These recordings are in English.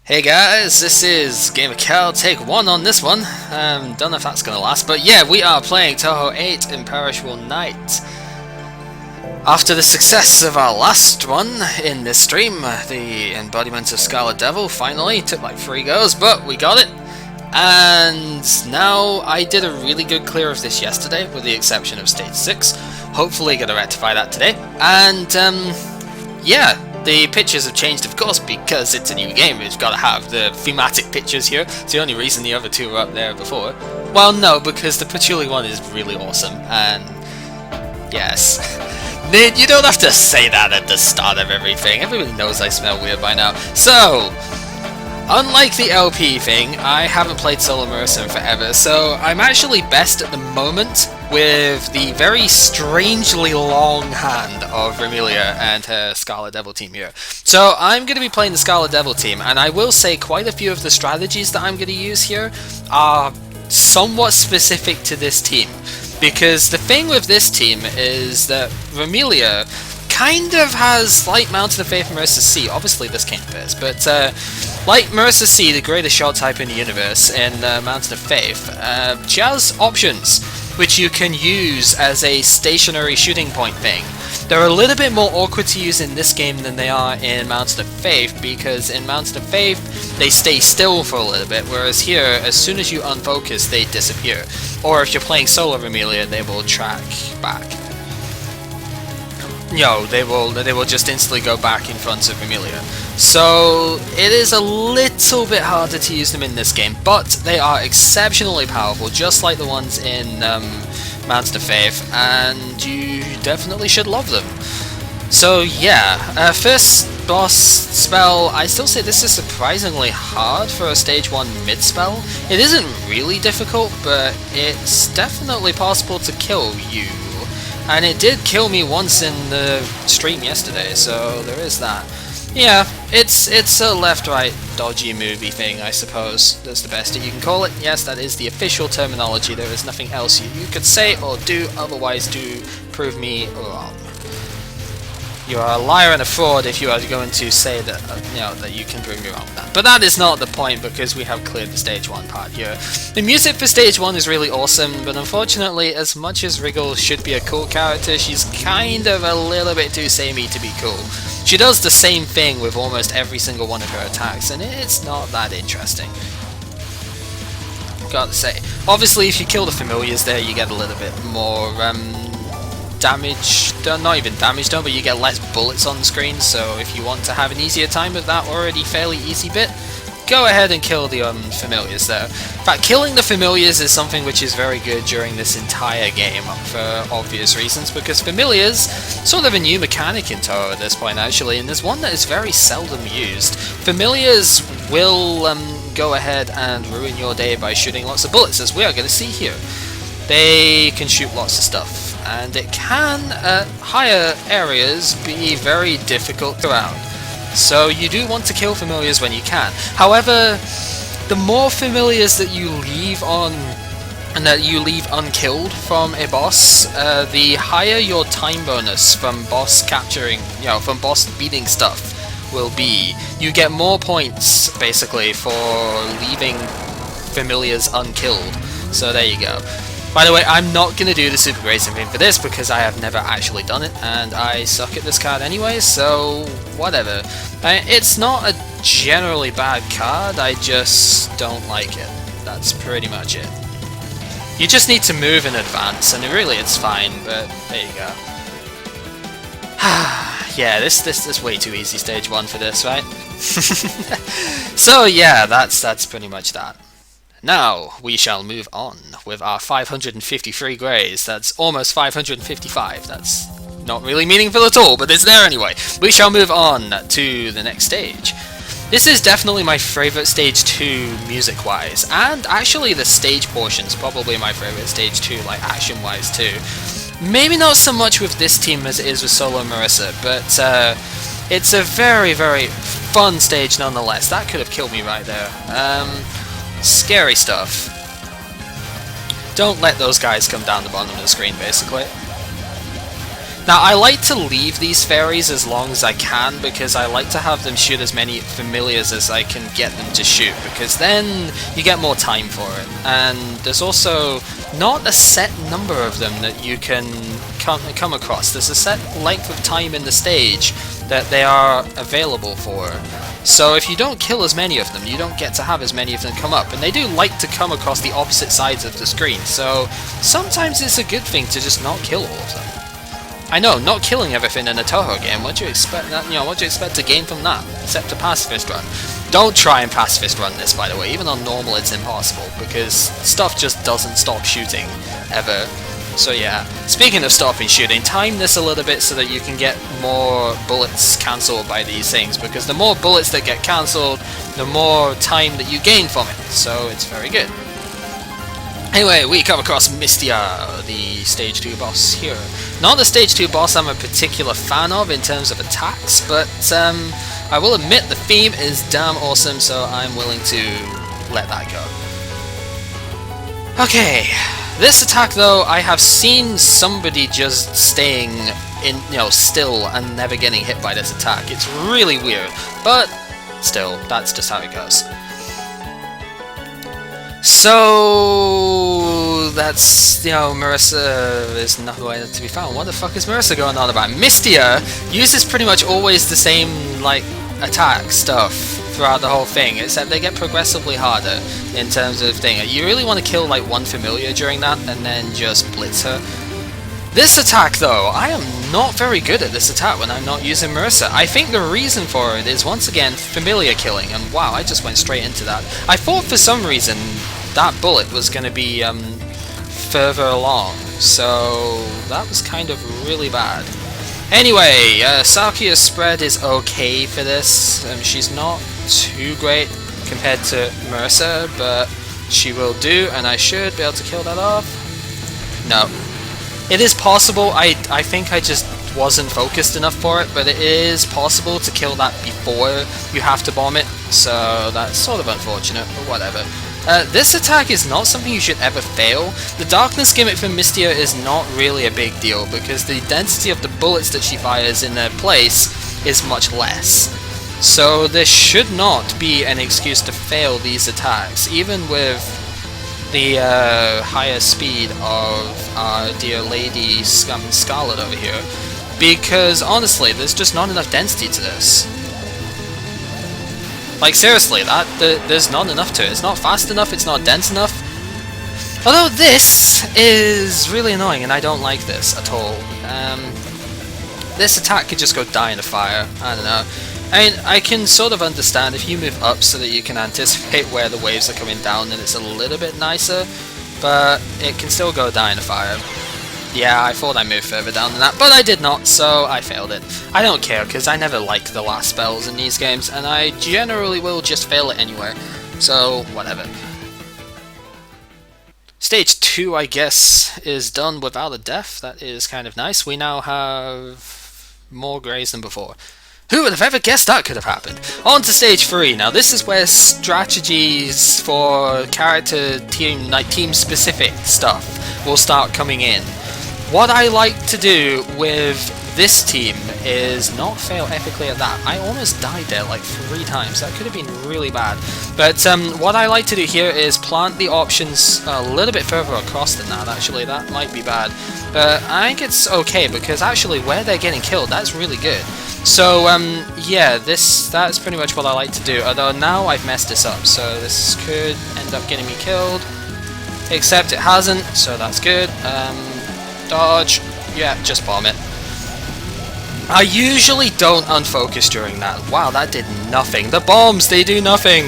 Hey guys, this is Gamer Cal, take 1 on this one. Don't know if that's gonna last, but yeah, we are playing Touhou 8 Imperishable Night. After the success of our last one in this stream, the embodiment of Scarlet Devil, finally, took like 3 goes, but we got it. And now, I did a really good clear of this yesterday, with the exception of Stage 6. Hopefully gonna rectify that today. And, yeah. The pictures have changed, of course, because it's a new game. We've got to have the thematic pictures here. It's the only reason the other two were up there before. Well, no, because the patchouli one is really awesome, and yes. Nid, you don't have to say that at the start of everything. Everybody knows I smell weird by now. So, unlike the LP thing, I haven't played Solo Marissa in forever, so I'm actually best at the moment with the very strangely long hand of Remilia and her Scarlet Devil team here. So I'm going to be playing the Scarlet Devil team, and I will say quite a few of the strategies that I'm going to use here are somewhat specific to this team. Because the thing with this team is that Remilia kind of has, like Mountain of Faith and Marissa C, obviously this came first, but like Marissa C, the greatest shot type in the universe in Mountain of Faith, she has options which you can use as a stationary shooting point thing. They're a little bit more awkward to use in this game than they are in Mountain of Faith, because in Mountain of Faith they stay still for a little bit, whereas here, as soon as you unfocus, they disappear. Or if you're playing solo Remilia, they will track back. No, they will just instantly go back in front of Remilia. So it is a little bit harder to use them in this game, but they are exceptionally powerful, just like the ones in Mountain of Faith, and you definitely should love them. So yeah, first boss spell, I still say this is surprisingly hard for a stage 1 mid spell. It isn't really difficult, but it's definitely possible to kill you. And it did kill me once in the stream yesterday, so there is that. Yeah, it's a left-right dodgy movie thing, I suppose. That's the best you can call it. Yes, that is the official terminology. There is nothing else you could say or do, otherwise do prove me wrong. You are a liar and a fraud if you are going to say that, that you can prove me wrong with that. But that is not the point, because we have cleared the stage 1 part here. The music for stage 1 is really awesome, but unfortunately, as much as Wriggle should be a cool character, she's kind of a little bit too samey to be cool. She does the same thing with almost every single one of her attacks, and it's not that interesting. Gotta say. Obviously, if you kill the familiars there, you get a little bit more, damage done, not even damage done, but you get less bullets on the screen, so if you want to have an easier time with that already fairly easy bit, go ahead and kill the familiars there. In fact, killing the familiars is something which is very good during this entire game for obvious reasons, because familiars, sort of a new mechanic in Touhou at this point actually, and there's one that is very seldom used. Familiars will go ahead and ruin your day by shooting lots of bullets, as we are going to see here. They can shoot lots of stuff, and it can, at higher areas, be very difficult throughout. So you do want to kill familiars when you can. However, the more familiars that you leave on, and that you leave unkilled from a boss, the higher your time bonus from boss capturing, from boss beating stuff will be. You get more points, basically, for leaving familiars unkilled. So there you go. By the way, I'm not going to do the super racing thing for this because I have never actually done it, and I suck at this card anyway, so whatever. It's not a generally bad card, I just don't like it. That's pretty much it. You just need to move in advance, and really it's fine, but there you go. Yeah, this is way too easy stage 1 for this, right? So yeah, that's pretty much that. Now, we shall move on with our 553 greys. That's almost 555. That's not really meaningful at all, but it's there anyway. We shall move on to the next stage. This is definitely my favourite stage 2 music-wise, and actually the stage portion's probably my favourite stage 2, like action-wise too. Maybe not so much with this team as it is with Solo Marissa, but it's a very, very fun stage nonetheless. That could have killed me right there. Scary stuff. Don't let those guys come down the bottom of the screen, basically. Now, I like to leave these fairies as long as I can, because I like to have them shoot as many familiars as I can get them to shoot, because then you get more time for it. And there's also not a set number of them that you can come across. There's a set length of time in the stage that they are available for. So if you don't kill as many of them, you don't get to have as many of them come up. And they do like to come across the opposite sides of the screen, so sometimes it's a good thing to just not kill all of them. I know, not killing everything in a Touhou game, what do you expect that, what do you expect to gain from that? Except a pacifist run. Don't try and pacifist run this, by the way. Even on normal it's impossible, because stuff just doesn't stop shooting, ever. So yeah, speaking of stopping shooting, time this a little bit so that you can get more bullets cancelled by these things, because the more bullets that get cancelled, the more time that you gain from it, so it's very good. Anyway, we come across Mystia, the Stage 2 boss here. Not the Stage 2 boss I'm a particular fan of in terms of attacks, but I will admit the theme is damn awesome, so I'm willing to let that go. Okay, this attack though, I have seen somebody just staying in, still and never getting hit by this attack. It's really weird, but still, that's just how it goes. So that's, Marissa is nowhere to be found. What the fuck is Marissa going on about? Mystia uses pretty much always the same, attack stuff throughout the whole thing, except they get progressively harder in terms of thing. You really want to kill, one familiar during that, and then just blitz her. This attack, though, I am not very good at this attack when I'm not using Marissa. I think the reason for it is, once again, familiar killing, and wow, I just went straight into that. I thought for some reason that bullet was going to be further along, so that was kind of really bad. Anyway, Sakuya's spread is okay for this. She's not too great compared to Marissa, but she will do, and I should be able to kill that off. No. It is possible, I think I just wasn't focused enough for it, but it is possible to kill that before you have to bomb it, so that's sort of unfortunate, but whatever. This attack is not something you should ever fail. The darkness gimmick for Mystia is not really a big deal, because the density of the bullets that she fires in their place is much less. So there should not be an excuse to fail these attacks, even with the higher speed of our dear lady Scarlet over here, because honestly, there's just not enough density to this. Seriously, there's not enough to it. It's not fast enough, it's not dense enough. Although this is really annoying, and I don't like this at all. This attack could just go die in a fire, I don't know. I mean, I can sort of understand if you move up so that you can anticipate where the waves are coming down, then it's a little bit nicer, but it can still go die in a fire. Yeah, I thought I moved further down than that, but I did not, so I failed it. I don't care, because I never like the last spells in these games, and I generally will just fail it anyway, so whatever. Stage 2, I guess, is done without a death. That is kind of nice. We now have more greys than before. Who would have ever guessed that could have happened? On to stage 3. Now this is where strategies for character team specific stuff will start coming in. What I like to do with this team is not fail epically at that. I almost died there 3 times. That could have been really bad. But what I like to do here is plant the options a little bit further across than that, actually. That might be bad. But I think it's okay, because actually where they're getting killed, that's really good. So, yeah, that's pretty much what I like to do. Although now I've messed this up, so this could end up getting me killed. Except it hasn't, so that's good. Dodge. Yeah, just bomb it. I usually don't unfocus during that. Wow, that did nothing. The bombs, they do nothing.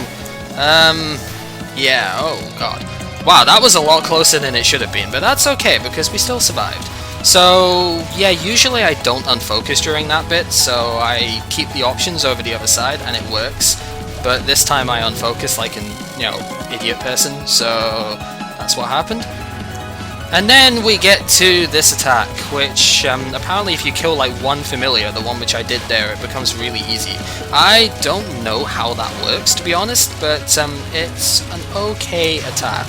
Yeah, oh god. Wow, that was a lot closer than it should have been, but that's okay, because we still survived. So, yeah, usually I don't unfocus during that bit, so I keep the options over the other side, and it works. But this time I unfocus like an, idiot person, so that's what happened. And then we get to this attack, which apparently if you kill one familiar, the one which I did there, it becomes really easy. I don't know how that works, to be honest, but it's an okay attack.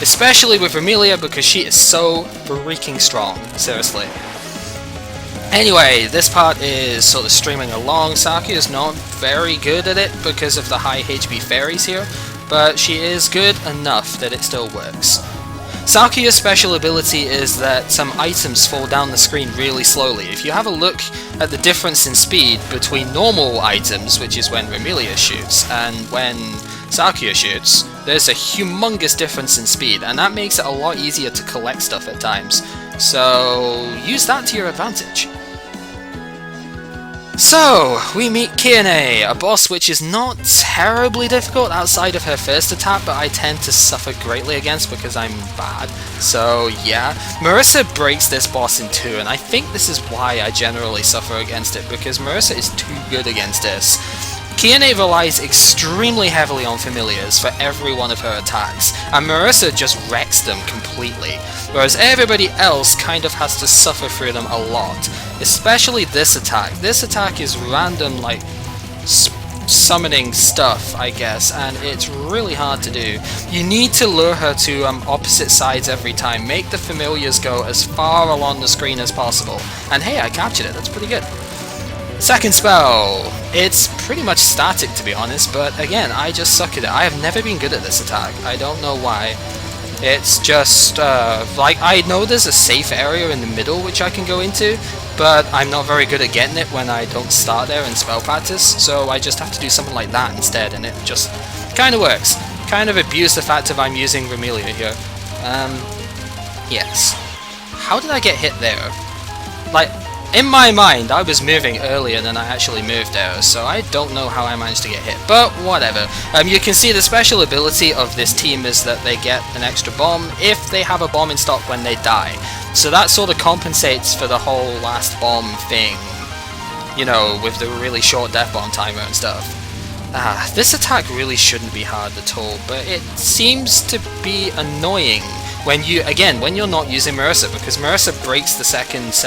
Especially with Amelia, because she is so freaking strong, seriously. Anyway, this part is sort of streaming along. Saki is not very good at it because of the high HP fairies here, but she is good enough that it still works. Sakuya's special ability is that some items fall down the screen really slowly. If you have a look at the difference in speed between normal items, which is when Remelia shoots, and when Sakuya shoots, there's a humongous difference in speed, and that makes it a lot easier to collect stuff at times. So use that to your advantage. So, we meet Kiane, a boss which is not terribly difficult outside of her first attack, but I tend to suffer greatly against because I'm bad. So yeah, Marissa breaks this boss in two, and I think this is why I generally suffer against it, because Marissa is too good against this. Kiane relies extremely heavily on familiars for every one of her attacks, and Marissa just wrecks them completely, whereas everybody else kind of has to suffer through them a lot. Especially this attack. This attack is random, like, summoning stuff, I guess, and it's really hard to do. You need to lure her to opposite sides every time, make the familiars go as far along the screen as possible. And hey, I captured it, that's pretty good. Second spell. It's pretty much static, to be honest, but again, I just suck at it. I have never been good at this attack. I don't know why. It's just, like, I know there's a safe area in the middle which I can go into, but I'm not very good at getting it when I don't start there in spell practice, so I just have to do something like that instead, and it just kind of works. Kind of abuse the fact of I'm using Remelia here. Yes. How did I get hit there? Like, in my mind, I was moving earlier than I actually moved there, so I don't know how I managed to get hit, but whatever. You can see the special ability of this team is that they get an extra bomb if they have a bomb in stock when they die. So that sort of compensates for the whole last bomb thing, you know, with the really short death bomb timer and stuff. This attack really shouldn't be hard at all, but it seems to be annoying when you, again, when you're not using Marissa, because Marissa breaks the second set